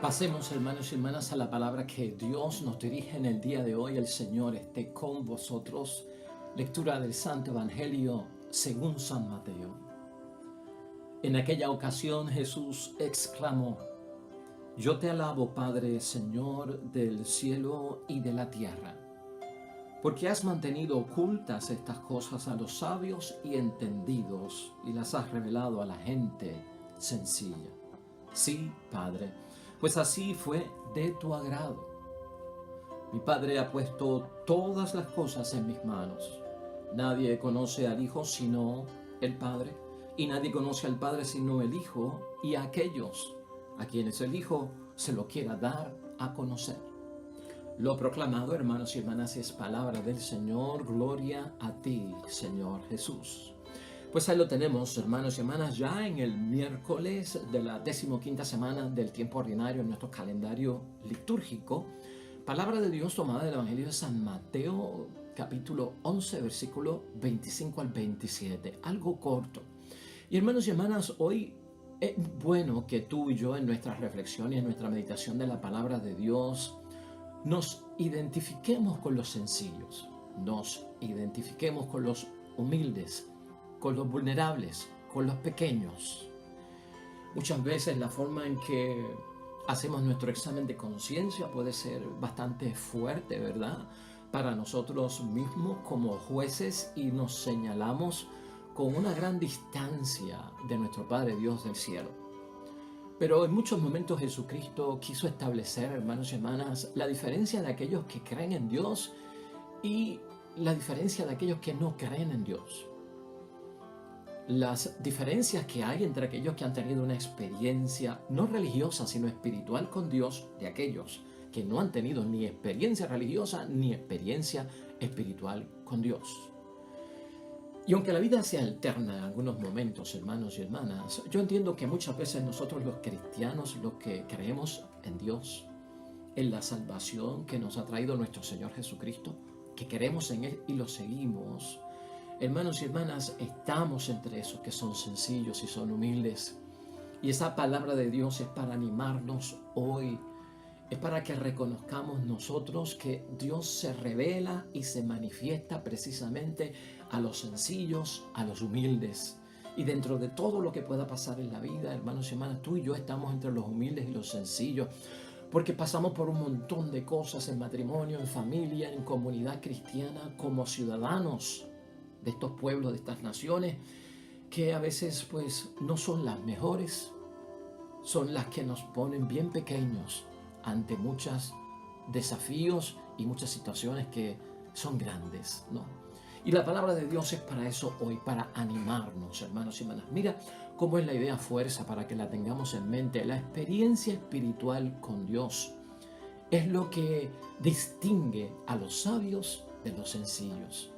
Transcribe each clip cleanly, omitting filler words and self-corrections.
Pasemos, hermanos y hermanas, a la palabra que Dios nos dirige en el día de hoy. El Señor esté con vosotros. Lectura del Santo Evangelio según San Mateo. En aquella ocasión Jesús exclamó: Yo te alabo, Padre, Señor del cielo y de la tierra, porque has mantenido ocultas estas cosas a los sabios y entendidos y las has revelado a la gente sencilla. Sí, Padre, pues así fue de tu agrado. Mi Padre ha puesto todas las cosas en mis manos. Nadie conoce al Hijo sino el Padre, y nadie conoce al Padre sino el Hijo y a aquellos a quienes el Hijo se lo quiera dar a conocer. Lo proclamado, hermanos y hermanas, es palabra del Señor. Gloria a ti, Señor Jesús. Pues ahí lo tenemos, hermanos y hermanas, ya en el miércoles de la 15ª semana del tiempo ordinario en nuestro calendario litúrgico. Palabra de Dios tomada del Evangelio de San Mateo, capítulo 11, versículo 25 al 27. Algo corto. Y hermanos y hermanas, hoy es bueno que tú y yo en nuestras reflexiones, en nuestra meditación de la palabra de Dios, nos identifiquemos con los sencillos, nos identifiquemos con los humildes, con los vulnerables, con los pequeños. Muchas veces la forma en que hacemos nuestro examen de conciencia puede ser bastante fuerte, ¿verdad? Para nosotros mismos como jueces, y nos señalamos con una gran distancia de nuestro Padre Dios del cielo. Pero en muchos momentos Jesucristo quiso establecer, hermanos y hermanas, la diferencia de aquellos que creen en Dios y la diferencia de aquellos que no creen en Dios. Las diferencias que hay entre aquellos que han tenido una experiencia no religiosa sino espiritual con Dios, de aquellos que no han tenido ni experiencia religiosa ni experiencia espiritual con Dios. Y aunque la vida se alterna en algunos momentos, hermanos y hermanas, yo entiendo que muchas veces nosotros los cristianos, los que creemos en Dios, en la salvación que nos ha traído nuestro Señor Jesucristo, que creemos en Él y lo seguimos, hermanos y hermanas, estamos entre esos que son sencillos y son humildes. Y esa palabra de Dios es para animarnos hoy. Es para que reconozcamos nosotros que Dios se revela y se manifiesta precisamente a los sencillos, a los humildes. Y dentro de todo lo que pueda pasar en la vida, hermanos y hermanas, tú y yo estamos entre los humildes y los sencillos, porque pasamos por un montón de cosas en matrimonio, en familia, en comunidad cristiana, como ciudadanos de estos pueblos, de estas naciones, que a veces pues no son las mejores, son las que nos ponen bien pequeños ante muchos desafíos y muchas situaciones que son grandes, ¿no? Y la palabra de Dios es para eso hoy, para animarnos, hermanos y hermanas. Mira cómo es la idea fuerza para que la tengamos en mente. La experiencia espiritual con Dios es lo que distingue a los sabios de los sencillos.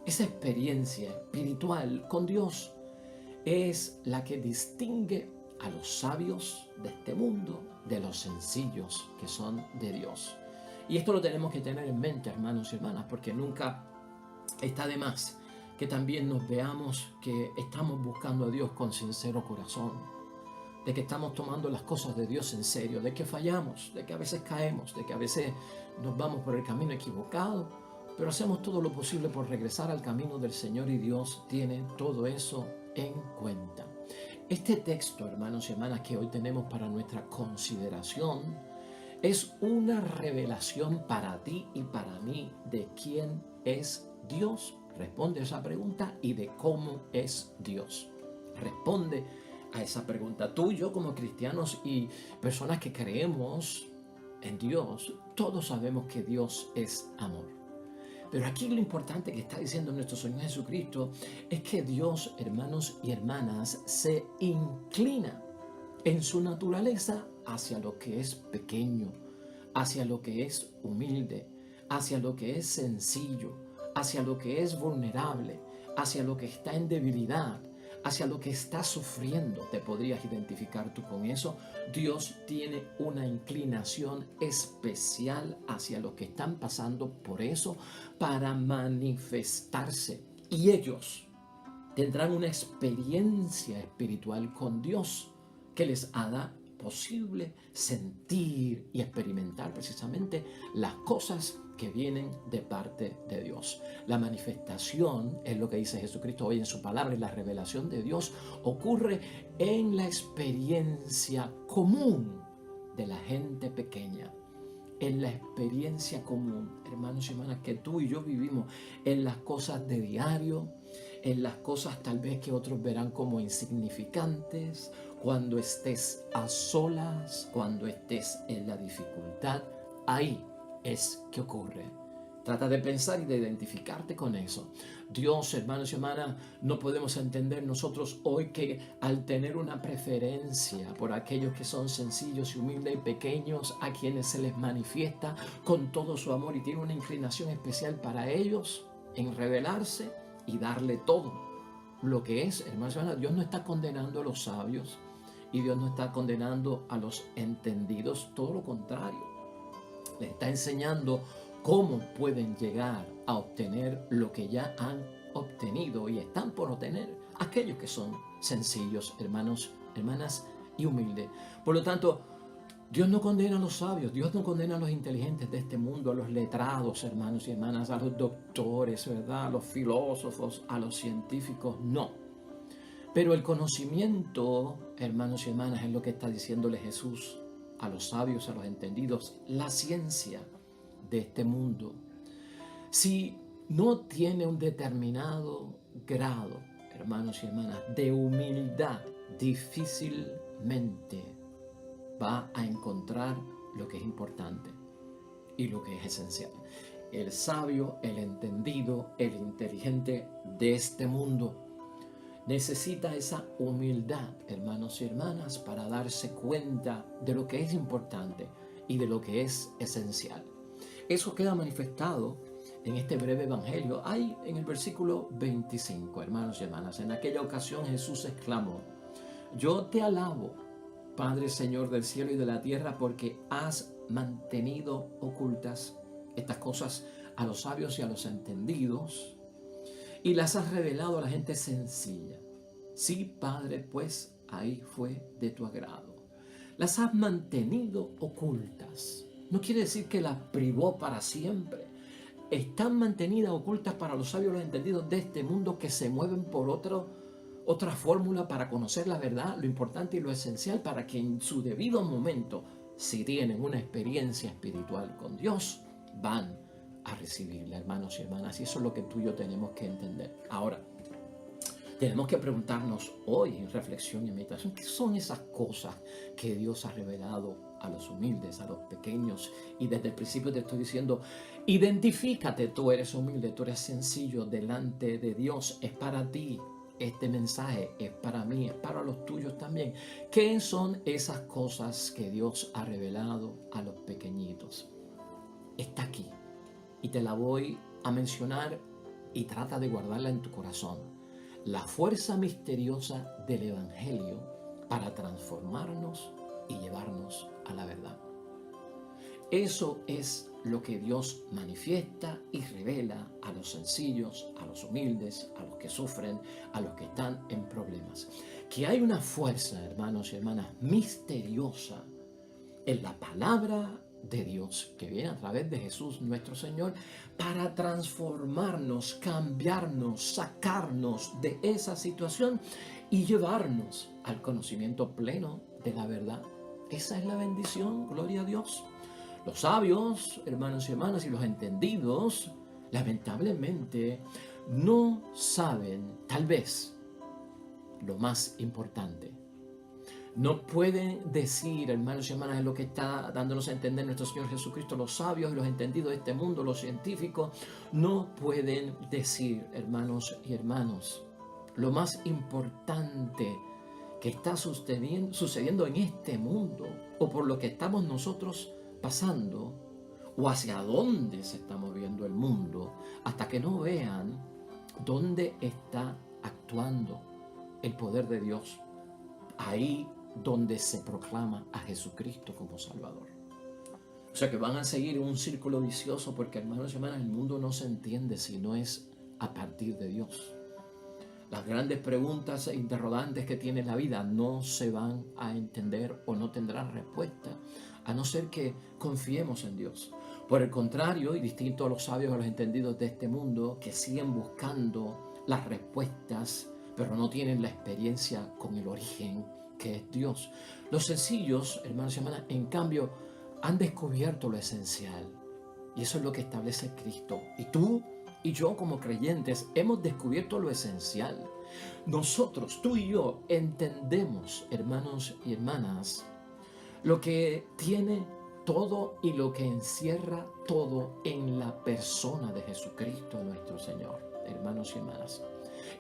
Esa experiencia espiritual con Dios es la que distingue a los sabios de este mundo de los sencillos que son de Dios. Y esto lo tenemos que tener en mente, hermanos y hermanas, porque nunca está de más que también nos veamos que estamos buscando a Dios con sincero corazón, de que estamos tomando las cosas de Dios en serio, de que fallamos, de que a veces caemos, de que a veces nos vamos por el camino equivocado, pero hacemos todo lo posible por regresar al camino del Señor, y Dios tiene todo eso en cuenta. Este texto, hermanos y hermanas, que hoy tenemos para nuestra consideración, es una revelación para ti y para mí de quién es Dios. Responde a esa pregunta y de cómo es Dios. Responde a esa pregunta. Tú y yo, como cristianos y personas que creemos en Dios, todos sabemos que Dios es amor. Pero aquí lo importante que está diciendo nuestro Señor Jesucristo es que Dios, hermanos y hermanas, se inclina en su naturaleza hacia lo que es pequeño, hacia lo que es humilde, hacia lo que es sencillo, hacia lo que es vulnerable, hacia lo que está en debilidad, hacia lo que está sufriendo. ¿Te podrías identificar tú con eso? Dios tiene una inclinación especial hacia los que están pasando por eso para manifestarse. Y ellos tendrán una experiencia espiritual con Dios que les haga posible sentir y experimentar precisamente las cosas que vienen de parte de Dios. La manifestación es lo que dice Jesucristo hoy en su palabra, y la revelación de Dios ocurre en la experiencia común de la gente pequeña, en la experiencia común, hermanos y hermanas, que tú y yo vivimos, en las cosas de diario, en las cosas tal vez que otros verán como insignificantes, cuando estés a solas, cuando estés en la dificultad, ahí es que ocurre. Trata de pensar y de identificarte con eso. Dios, hermanos y hermanas, no podemos entender nosotros hoy que al tener una preferencia por aquellos que son sencillos y humildes y pequeños, a quienes se les manifiesta con todo su amor y tiene una inclinación especial para ellos en revelarse y darle todo lo que es, hermanos y hermanas, Dios no está condenando a los sabios y Dios no está condenando a los entendidos, todo lo contrario. Les está enseñando cómo pueden llegar a obtener lo que ya han obtenido y están por obtener aquellos que son sencillos, hermanos, hermanas y humildes. Por lo tanto, Dios no condena a los sabios, Dios no condena a los inteligentes de este mundo, a los letrados, hermanos y hermanas, a los doctores, ¿verdad? A los filósofos, a los científicos, no. Pero el conocimiento, hermanos y hermanas, es lo que está diciéndole Jesús a los sabios, a los entendidos, la ciencia de este mundo. Si no tiene un determinado grado, hermanos y hermanas, de humildad, difícilmente va a encontrar lo que es importante y lo que es esencial. El sabio, el entendido, el inteligente de este mundo necesita esa humildad, hermanos y hermanas, para darse cuenta de lo que es importante y de lo que es esencial. Eso queda manifestado en este breve evangelio. Hay en el versículo 25, hermanos y hermanas, en aquella ocasión Jesús exclamó: yo te alabo, Padre, Señor del cielo y de la tierra, porque has mantenido ocultas estas cosas a los sabios y a los entendidos, y las has revelado a la gente sencilla. Sí, Padre, pues ahí fue de tu agrado. Las has mantenido ocultas. No quiere decir que las privó para siempre. Están mantenidas ocultas para los sabios y los entendidos de este mundo, que se mueven por otra fórmula para conocer la verdad, lo importante y lo esencial, para que en su debido momento, si tienen una experiencia espiritual con Dios, van a recibirla, hermanos y hermanas. Y eso es lo que tú y yo tenemos que entender. Ahora, tenemos que preguntarnos hoy en reflexión y meditación, ¿qué son esas cosas que Dios ha revelado a los humildes, a los pequeños? Y desde el principio te estoy diciendo, identifícate, tú eres humilde, tú eres sencillo delante de Dios, es para ti. Este mensaje es para mí, es para los tuyos también. ¿Qué son esas cosas que Dios ha revelado a los pequeñitos? Está aquí y te la voy a mencionar y trata de guardarla en tu corazón. La fuerza misteriosa del Evangelio para transformarnos y llevarnos a la verdad. Eso es lo que Dios manifiesta y revela a los sencillos, a los humildes, a los que sufren, a los que están en problemas. Que hay una fuerza, hermanos y hermanas, misteriosa en la palabra de Dios, que viene a través de Jesús nuestro Señor, para transformarnos, cambiarnos, sacarnos de esa situación y llevarnos al conocimiento pleno de la verdad. Esa es la bendición, gloria a Dios. Los sabios, hermanos y hermanas, y los entendidos, lamentablemente, no saben, tal vez, lo más importante. No pueden decir, hermanos y hermanas, es lo que está dándonos a entender nuestro Señor Jesucristo. Los sabios y los entendidos de este mundo, los científicos, no pueden decir, hermanos y hermanos, lo más importante que está sucediendo en este mundo, o por lo que estamos nosotros pasando, o hacia dónde se está moviendo el mundo, hasta que no vean dónde está actuando el poder de Dios. Ahí donde se proclama a Jesucristo como Salvador. O sea que van a seguir un círculo vicioso, porque, hermanos y hermanas, el mundo no se entiende si no es a partir de Dios. Las grandes preguntas e interrogantes que tiene la vida no se van a entender o no tendrán respuesta, a no ser que confiemos en Dios. Por el contrario, y distinto a los sabios y a los entendidos de este mundo, que siguen buscando las respuestas, pero no tienen la experiencia con el origen, que es Dios. Los sencillos, hermanos y hermanas, en cambio, han descubierto lo esencial. Y eso es lo que establece Cristo. Y tú y yo como creyentes hemos descubierto lo esencial. Nosotros, tú y yo, entendemos, hermanos y hermanas, lo que tiene todo y lo que encierra todo en la persona de Jesucristo nuestro Señor, hermanos y hermanas.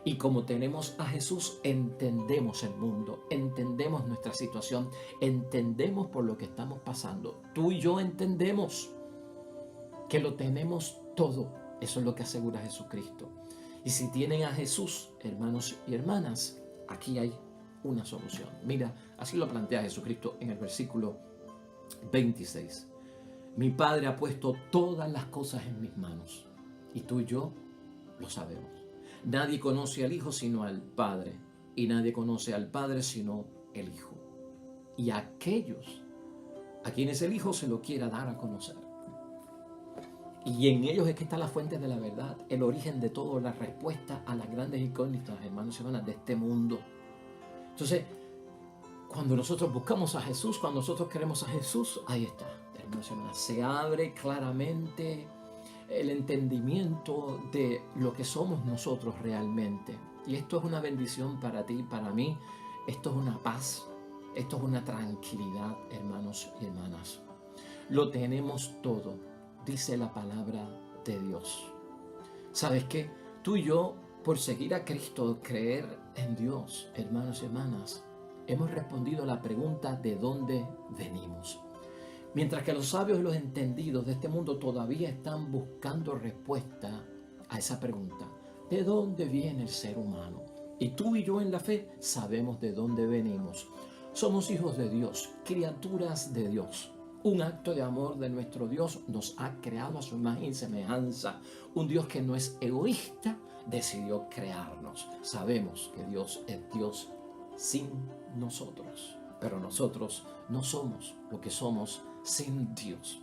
Y como tenemos a Jesús, entendemos el mundo, entendemos nuestra situación, entendemos por lo que estamos pasando. Tú y yo entendemos que lo tenemos todo. Eso es lo que asegura Jesucristo. Y si tienen a Jesús, hermanos y hermanas, aquí hay una solución. Mira, así lo plantea Jesucristo en el versículo 26. Mi Padre ha puesto todas las cosas en mis manos. Y tú y yo lo sabemos. Nadie conoce al Hijo sino al Padre. Y nadie conoce al Padre sino el Hijo. Y a aquellos a quienes el Hijo se lo quiera dar a conocer. Y en ellos es que está la fuente de la verdad, el origen de todo, la respuesta a las grandes incógnitas, hermanos y hermanas, de este mundo. Entonces, cuando nosotros buscamos a Jesús, cuando nosotros queremos a Jesús, ahí está, hermanos y hermanas. Se abre claramente el entendimiento de lo que somos nosotros realmente. Y esto es una bendición para ti, para mí. Esto es una paz, esto es una tranquilidad, hermanos y hermanas. Lo tenemos todo, dice la palabra de Dios. ¿Sabes qué? Tú y yo, por seguir a Cristo, creer en Dios, hermanos y hermanas, hemos respondido a la pregunta de dónde venimos. Mientras que los sabios y los entendidos de este mundo todavía están buscando respuesta a esa pregunta. ¿De dónde viene el ser humano? Y tú y yo en la fe sabemos de dónde venimos. Somos hijos de Dios, criaturas de Dios. Un acto de amor de nuestro Dios nos ha creado a su imagen y semejanza. Un Dios que no es egoísta, decidió crearnos. Sabemos que Dios es Dios sin nosotros, pero nosotros no somos lo que somos sin Dios.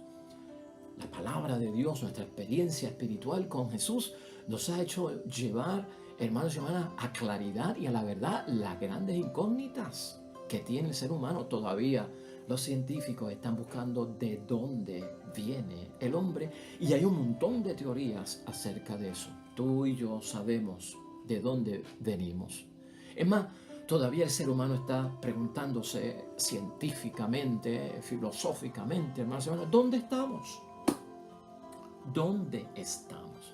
La palabra de Dios, nuestra experiencia espiritual con Jesús, nos ha hecho llevar, hermanos y hermanas, a claridad y a la verdad las grandes incógnitas que tiene el ser humano. Todavía los científicos están buscando de dónde viene el hombre y hay un montón de teorías acerca de eso. Tú y yo sabemos de dónde venimos. Es más, todavía el ser humano está preguntándose científicamente, filosóficamente, hermanos y hermanas, ¿dónde estamos? ¿Dónde estamos?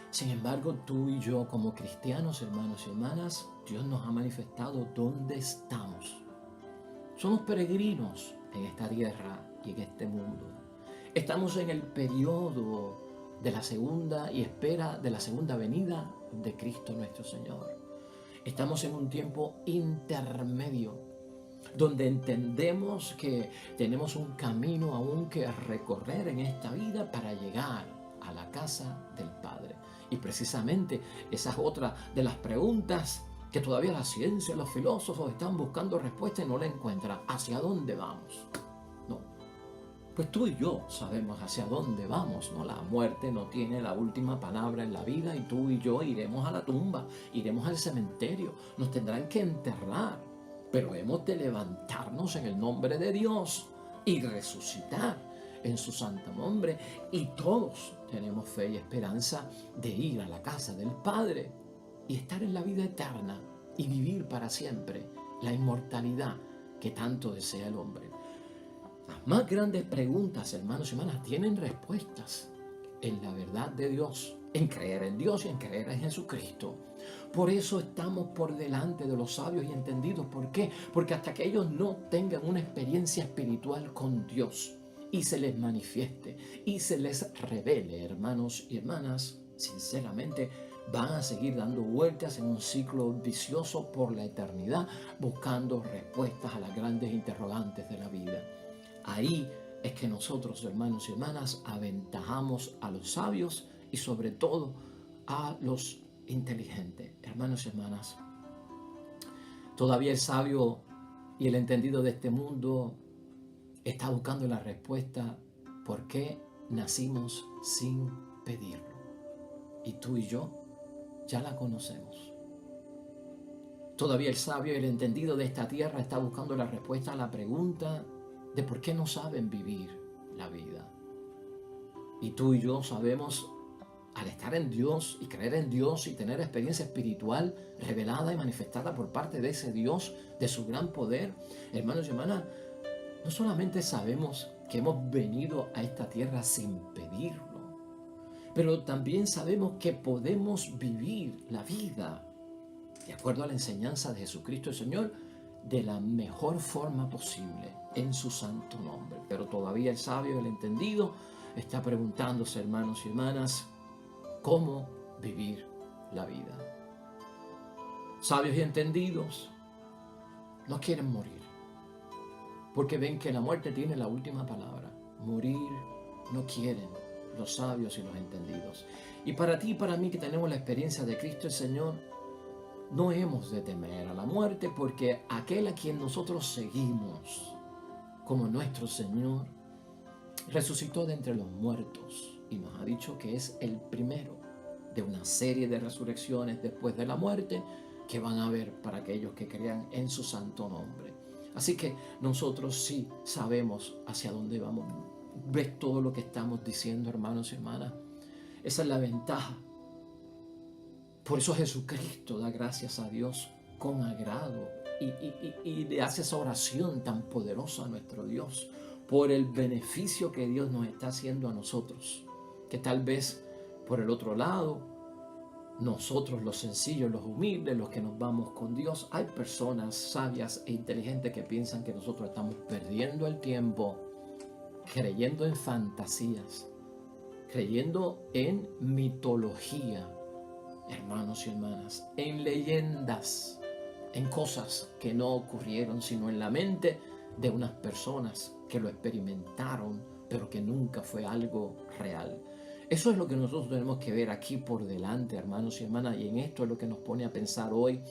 Sin embargo, tú y yo como cristianos, hermanos y hermanas, Dios nos ha manifestado dónde estamos. Somos peregrinos en esta tierra y en este mundo. Estamos en el periodo de la segunda y espera de la segunda venida de Cristo nuestro Señor. Estamos en un tiempo intermedio donde entendemos que tenemos un camino aún que recorrer en esta vida para llegar a la casa del Padre. Y precisamente esa es otra de las preguntas que todavía la ciencia, los filósofos están buscando respuesta y no la encuentran. ¿Hacia dónde vamos? No. Pues tú y yo sabemos hacia dónde vamos, ¿no? La muerte no tiene la última palabra en la vida y tú y yo iremos a la tumba, iremos al cementerio, nos tendrán que enterrar, pero hemos de levantarnos en el nombre de Dios y resucitar en su santo nombre, y todos tenemos fe y esperanza de ir a la casa del Padre y estar en la vida eterna y vivir para siempre la inmortalidad que tanto desea el hombre. Las más grandes preguntas, hermanos y hermanas, tienen respuestas en la verdad de Dios, en creer en Dios y en creer en Jesucristo. Por eso estamos por delante de los sabios y entendidos. ¿Por qué? Porque hasta que ellos no tengan una experiencia espiritual con Dios y se les manifieste y se les revele, hermanos y hermanas, sinceramente van a seguir dando vueltas en un ciclo vicioso por la eternidad, buscando respuestas a las grandes interrogantes de la vida. Ahí es que nosotros, hermanos y hermanas, aventajamos a los sabios y sobre todo a los inteligentes. Hermanos y hermanas, Todavía el sabio y el entendido de este mundo está buscando la respuesta: ¿por qué nacimos sin pedirlo? Y tú y yo ya la conocemos. Todavía el sabio y el entendido de esta tierra está buscando la respuesta a la pregunta de por qué no saben vivir la vida. Y tú y yo sabemos, al estar en Dios y creer en Dios y tener experiencia espiritual revelada y manifestada por parte de ese Dios, de su gran poder, hermanos y hermanas, no solamente sabemos que hemos venido a esta tierra sin pedirlo, pero también sabemos que podemos vivir la vida de acuerdo a la enseñanza de Jesucristo el Señor de la mejor forma posible en su santo nombre. Pero todavía el sabio y el entendido está preguntándose, hermanos y hermanas, cómo vivir la vida. Sabios y entendidos no quieren morir, porque ven que la muerte tiene la última palabra. Morir no quieren los sabios y los entendidos. Y para ti y para mí, que tenemos la experiencia de Cristo el Señor, no hemos de temer a la muerte, porque aquel a quien nosotros seguimos como nuestro Señor resucitó de entre los muertos y nos ha dicho que es el primero de una serie de resurrecciones después de la muerte que van a haber para aquellos que crean en su santo nombre. Así que nosotros sí sabemos hacia dónde vamos. ¿Ves todo lo que estamos diciendo, hermanos y hermanas? Esa es la ventaja. Por eso Jesucristo da gracias a Dios con agrado y le hace esa oración tan poderosa a nuestro Dios por el beneficio que Dios nos está haciendo a nosotros. Que tal vez por el otro lado, nosotros los sencillos, los humildes, los que nos vamos con Dios, hay personas sabias e inteligentes que piensan que nosotros estamos perdiendo el tiempo creyendo en fantasías, creyendo en mitología, hermanos y hermanas, en leyendas, en cosas que no ocurrieron, sino en la mente de unas personas que lo experimentaron, pero que nunca fue algo real. Eso es lo que nosotros tenemos que ver aquí por delante, hermanos y hermanas, y en esto es lo que nos pone a pensar hoy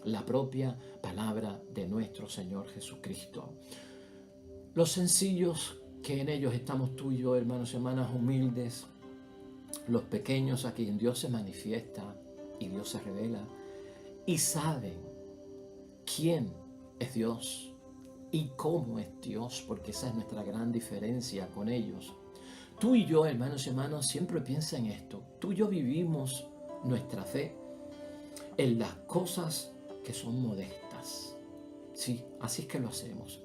la propia palabra de nuestro Señor Jesucristo. Los sencillos, que en ellos estamos tú y yo, hermanos y hermanas, humildes, los pequeños a quien Dios se manifiesta y Dios se revela, y saben quién es Dios y cómo es Dios, porque esa es nuestra gran diferencia con ellos. Tú y yo, hermanos y hermanas, siempre piensa en esto. Tú y yo vivimos nuestra fe en las cosas que son modestas. Sí, así es que lo hacemos.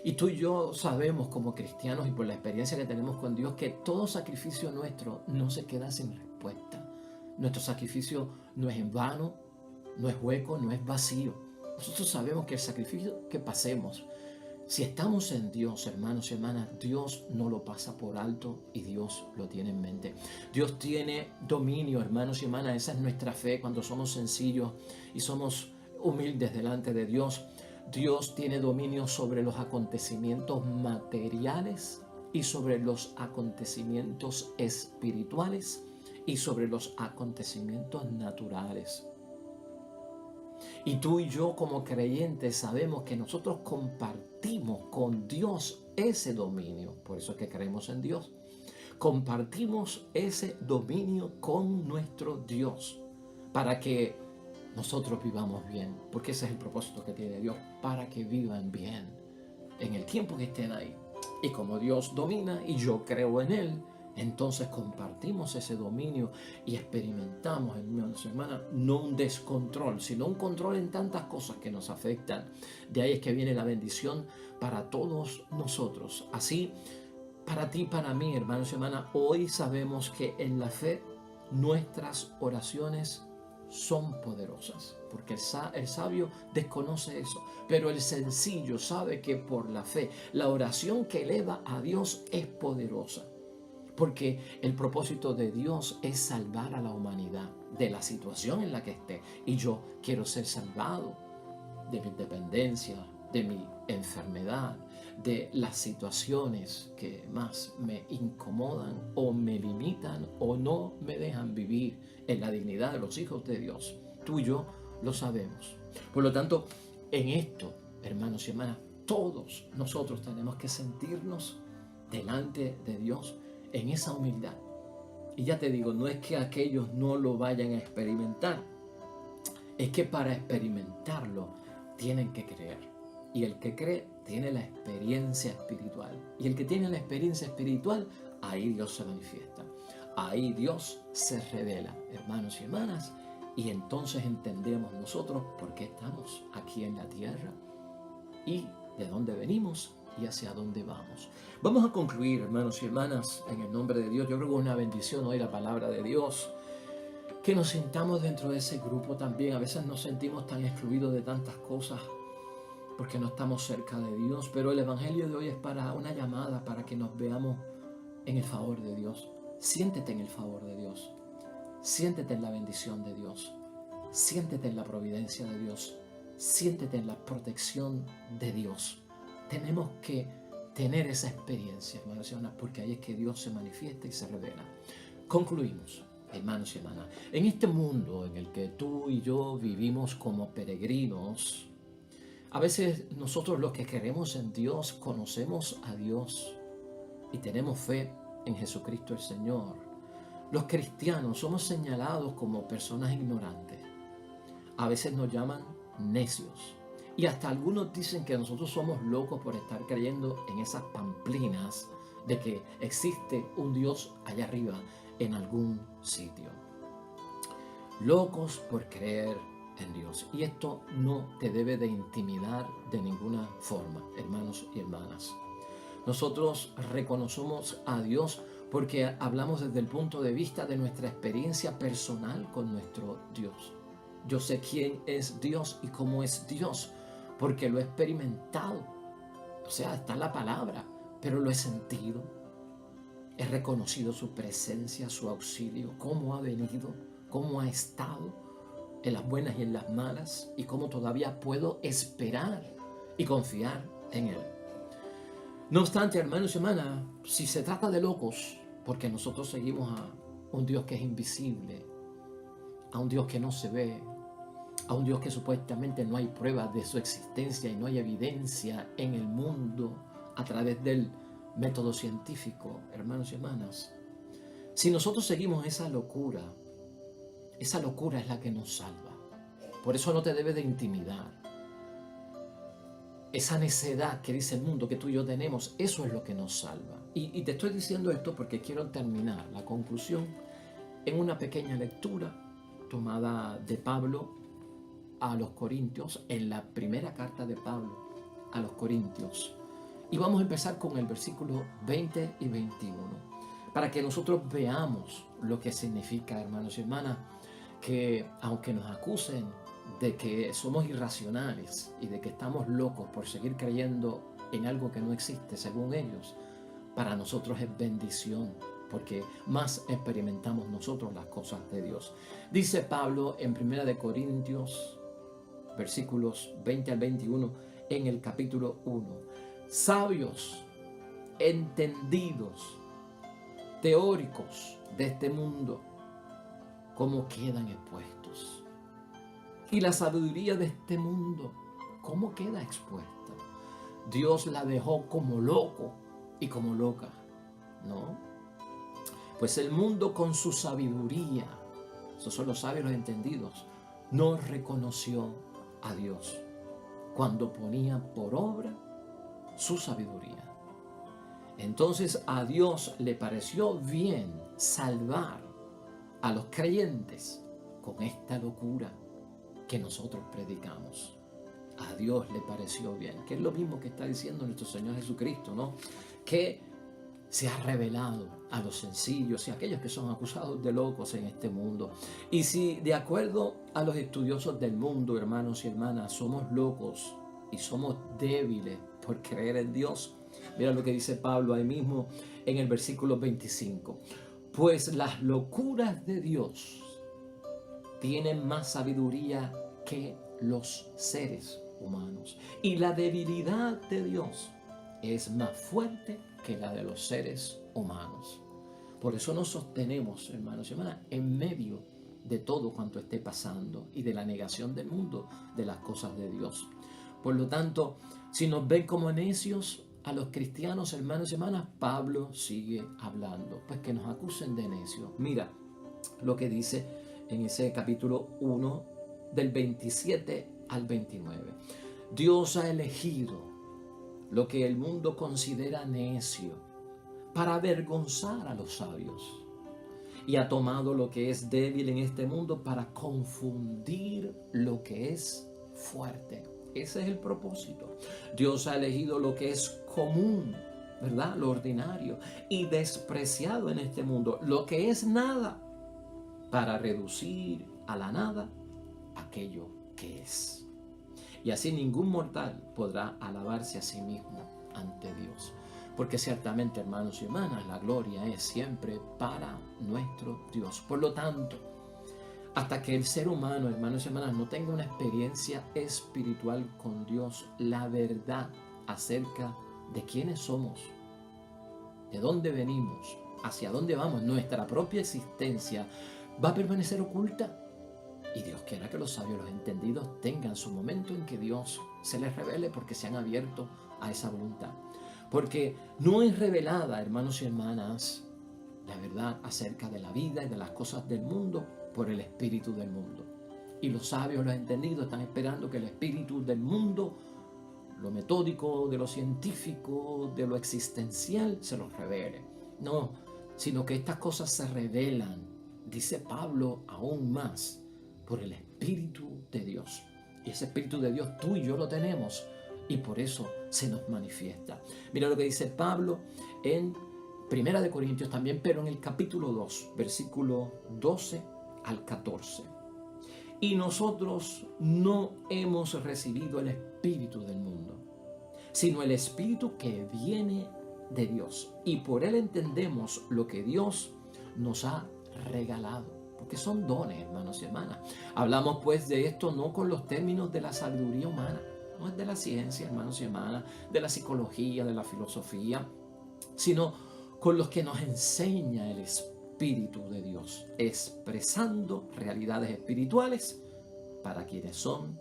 Y tú y yo sabemos como cristianos y por la experiencia que tenemos con Dios que todo sacrificio nuestro no se queda sin respuesta. Nuestro sacrificio no es en vano, no es hueco, no es vacío. Nosotros sabemos que el sacrificio que pasemos, si estamos en Dios, hermanos y hermanas, Dios no lo pasa por alto y Dios lo tiene en mente. Dios tiene dominio, hermanos y hermanas. Esa es nuestra fe cuando somos sencillos y somos humildes delante de Dios. Dios tiene dominio sobre los acontecimientos materiales y sobre los acontecimientos espirituales y sobre los acontecimientos naturales. Y tú y yo como creyentes sabemos que nosotros compartimos con Dios ese dominio. Por eso es que creemos en Dios. Compartimos ese dominio con nuestro Dios para que nosotros vivamos bien, porque ese es el propósito que tiene Dios, para que vivan bien en el tiempo que estén ahí. Y como Dios domina y yo creo en Él, entonces compartimos ese dominio y experimentamos, hermanos y hermanas, no un descontrol, sino un control en tantas cosas que nos afectan. De ahí es que viene la bendición para todos nosotros. Así, para ti, para mí, hermanos y hermanas, hoy sabemos que en la fe nuestras oraciones son poderosas, porque el sabio desconoce eso, pero el sencillo sabe que por la fe la oración que eleva a Dios es poderosa, porque el propósito de Dios es salvar a la humanidad de la situación en la que esté, y yo quiero ser salvado de mi dependencia, de mi enfermedad, de las situaciones que más me incomodan o me limitan o no me dejan vivir en la dignidad de los hijos de Dios. Tú y yo lo sabemos. Por lo tanto, En esto, hermanos y hermanas, todos nosotros tenemos que sentirnos delante de Dios en esa humildad. Y ya te digo, no es que aquellos no lo vayan a experimentar, es que para experimentarlo tienen que creer. Y el que cree tiene la experiencia espiritual. Y el que tiene la experiencia espiritual, ahí Dios se manifiesta. Ahí Dios se revela, hermanos y hermanas. Y entonces entendemos nosotros por qué estamos aquí en la tierra y de dónde venimos y hacia dónde vamos. Vamos a concluir, hermanos y hermanas, en el nombre de Dios. Yo creo que es una bendición hoy la palabra de Dios. Que nos sintamos dentro de ese grupo también. A veces nos sentimos tan excluidos de tantas cosas porque no estamos cerca de Dios. Pero el Evangelio de hoy es para una llamada, para que nos veamos en el favor de Dios. Siéntete en el favor de Dios. Siéntete en la bendición de Dios. Siéntete en la providencia de Dios. Siéntete en la protección de Dios. Tenemos que tener esa experiencia, hermanos y hermanas, porque ahí es que Dios se manifiesta y se revela. Concluimos, hermanos y hermanas. En este mundo en el que tú y yo vivimos como peregrinos, a veces nosotros los que queremos en Dios, conocemos a Dios y tenemos fe en Jesucristo el Señor. Los cristianos somos señalados como personas ignorantes. A veces nos llaman necios. Y hasta algunos dicen que nosotros somos locos por estar creyendo en esas pamplinas de que existe un Dios allá arriba en algún sitio. Locos por creer en Dios. Y esto no te debe de intimidar de ninguna forma, hermanos y hermanas. Nosotros reconocemos a Dios porque hablamos desde el punto de vista de nuestra experiencia personal con nuestro Dios. Yo sé quién es Dios y cómo es Dios, porque lo he experimentado. O sea, está la palabra, pero lo he sentido. He reconocido su presencia, su auxilio, cómo ha venido, cómo ha estado en las buenas y en las malas, y cómo todavía puedo esperar y confiar en Él. No obstante, hermanos y hermanas, si se trata de locos, porque nosotros seguimos a un Dios que es invisible, a un Dios que no se ve, a un Dios que supuestamente no hay pruebas de su existencia y no hay evidencia en el mundo a través del método científico, hermanos y hermanas. Si nosotros seguimos esa locura es la que nos salva. Por eso no te debe de intimidar. Esa necedad que dice el mundo que tú y yo tenemos, eso es lo que nos salva. Y te estoy diciendo esto porque quiero terminar la conclusión en una pequeña lectura tomada de Pablo a los Corintios, en la primera carta de Pablo a los Corintios. Y vamos a empezar con el versículo 20 y 21, para que nosotros veamos lo que significa, hermanos y hermanas, que aunque nos acusen de que somos irracionales y de que estamos locos por seguir creyendo en algo que no existe según ellos, para nosotros es bendición, porque más experimentamos nosotros las cosas de Dios. Dice Pablo en 1 Corintios, versículos 20 al 21, en el capítulo 1. Sabios, entendidos, teóricos de este mundo, ¿cómo quedan expuestos? Y la sabiduría de este mundo, ¿cómo queda expuesta? Dios la dejó como loco y como loca, ¿no? Pues el mundo con su sabiduría, esos son los sabios, los entendidos, no reconoció a Dios cuando ponía por obra su sabiduría. Entonces a Dios le pareció bien salvar a los creyentes con esta locura que nosotros predicamos. A Dios le pareció bien, que es lo mismo que está diciendo nuestro Señor Jesucristo, ¿no? Que se ha revelado a los sencillos y a aquellos que son acusados de locos en este mundo. Y si de acuerdo a los estudiosos del mundo, hermanos y hermanas, somos locos y somos débiles por creer en Dios, mira lo que dice Pablo ahí mismo en el versículo 25. Pues las locuras de Dios tienen más sabiduría que los seres humanos, y la debilidad de Dios es más fuerte que la de los seres humanos. Por eso nos sostenemos, hermanos y hermanas, en medio de todo cuanto esté pasando y de la negación del mundo de las cosas de Dios. Por lo tanto, si nos ven como necios a los cristianos, hermanos y hermanas, Pablo sigue hablando. Pues que nos acusen de necios. Mira lo que dice en ese capítulo 1 del 27 al 29. Dios ha elegido lo que el mundo considera necio para avergonzar a los sabios, y ha tomado lo que es débil en este mundo para confundir lo que es fuerte. Ese es el propósito. Dios ha elegido lo que es común, ¿verdad? Lo ordinario y despreciado en este mundo, lo que es nada, para reducir a la nada aquello que es. Y así ningún mortal podrá alabarse a sí mismo ante Dios. Porque ciertamente, hermanos y hermanas, la gloria es siempre para nuestro Dios. Por lo tanto, hasta que el ser humano, hermanos y hermanas, no tenga una experiencia espiritual con Dios, la verdad acerca de quiénes somos, de dónde venimos, hacia dónde vamos, nuestra propia existencia, va a permanecer oculta. Y Dios quiera que los sabios, los entendidos, tengan su momento en que Dios se les revele, porque se han abierto a esa voluntad. Porque no es revelada, hermanos y hermanas, la verdad acerca de la vida y de las cosas del mundo por el espíritu del mundo. Y los sabios, los entendidos, están esperando que el espíritu del mundo, lo metódico, de lo científico, de lo existencial, se los revele. No, sino que estas cosas se revelan, dice Pablo, aún más por el Espíritu de Dios. Y ese Espíritu de Dios tú y yo lo tenemos, y por eso se nos manifiesta. Mira lo que dice Pablo en 1 de Corintios también, pero en el capítulo 2, versículo 12 al 14. Y nosotros no hemos recibido el espíritu del mundo, sino el espíritu que viene de Dios. Y por él entendemos lo que Dios nos ha regalado. Porque son dones, hermanos y hermanas. Hablamos pues de esto no con los términos de la sabiduría humana, no es de la ciencia, hermanos y hermanas, de la psicología, de la filosofía, sino con los que nos enseña el Espíritu de Dios, expresando realidades espirituales para quienes son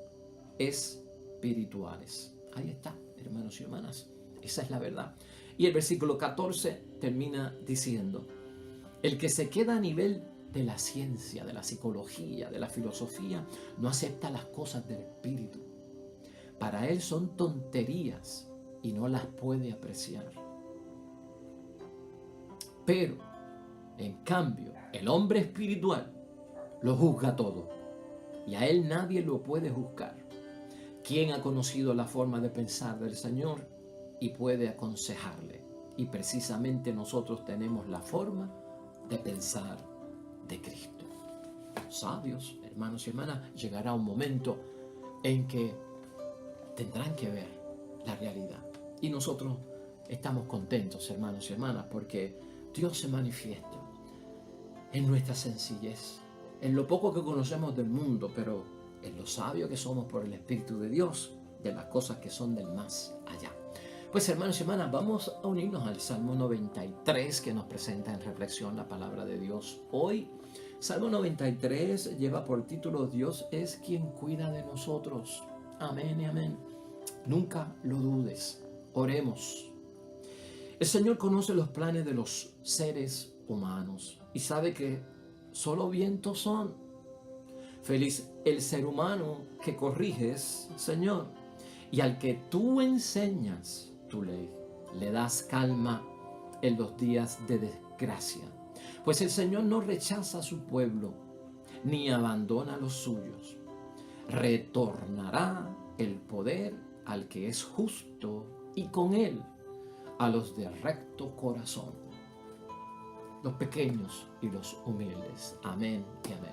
espirituales. Ahí está, hermanos y hermanas, esa es la verdad. Y el versículo 14 termina diciendo: el que se queda a nivel de la ciencia, de la psicología, de la filosofía, no acepta las cosas del Espíritu. Para él son tonterías y no las puede apreciar. Pero, en cambio, el hombre espiritual lo juzga todo, y a él nadie lo puede juzgar. ¿Quién ha conocido la forma de pensar del Señor y puede aconsejarle? Y precisamente nosotros tenemos la forma de pensar de Cristo. Sabios, hermanos y hermanas, llegará un momento en que tendrán que ver la realidad. Y nosotros estamos contentos, hermanos y hermanas, porque Dios se manifiesta en nuestra sencillez, en lo poco que conocemos del mundo, pero en lo sabio que somos por el Espíritu de Dios, de las cosas que son del más allá. Pues, hermanos y hermanas, vamos a unirnos al Salmo 93, que nos presenta en reflexión la palabra de Dios hoy. Salmo 93 lleva por título: Dios es quien cuida de nosotros. Amén y amén. Nunca lo dudes. Oremos. El Señor conoce los planes de los seres humanos y sabe que solo vientos son. Feliz el ser humano que corriges, Señor, y al que tú enseñas tu ley, le das calma en los días de desgracia. Pues el Señor no rechaza a su pueblo, ni abandona a los suyos. Retornará el poder al que es justo, y con él a los de recto corazón, los pequeños y los humildes. Amén y amén.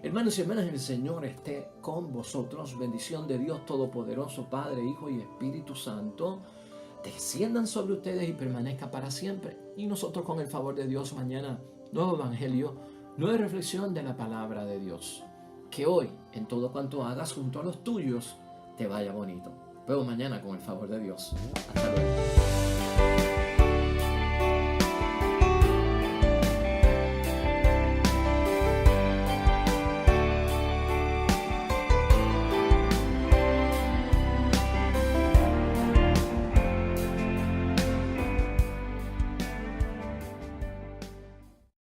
Hermanos y hermanas, el Señor esté con vosotros. Bendición de Dios Todopoderoso, Padre, Hijo y Espíritu Santo, desciendan sobre ustedes y permanezca para siempre. Y nosotros, con el favor de Dios, mañana nuevo evangelio, nueva reflexión de la palabra de Dios. Que hoy, en todo cuanto hagas junto a los tuyos, te vaya bonito. Vemos mañana con el favor de Dios. Hasta luego.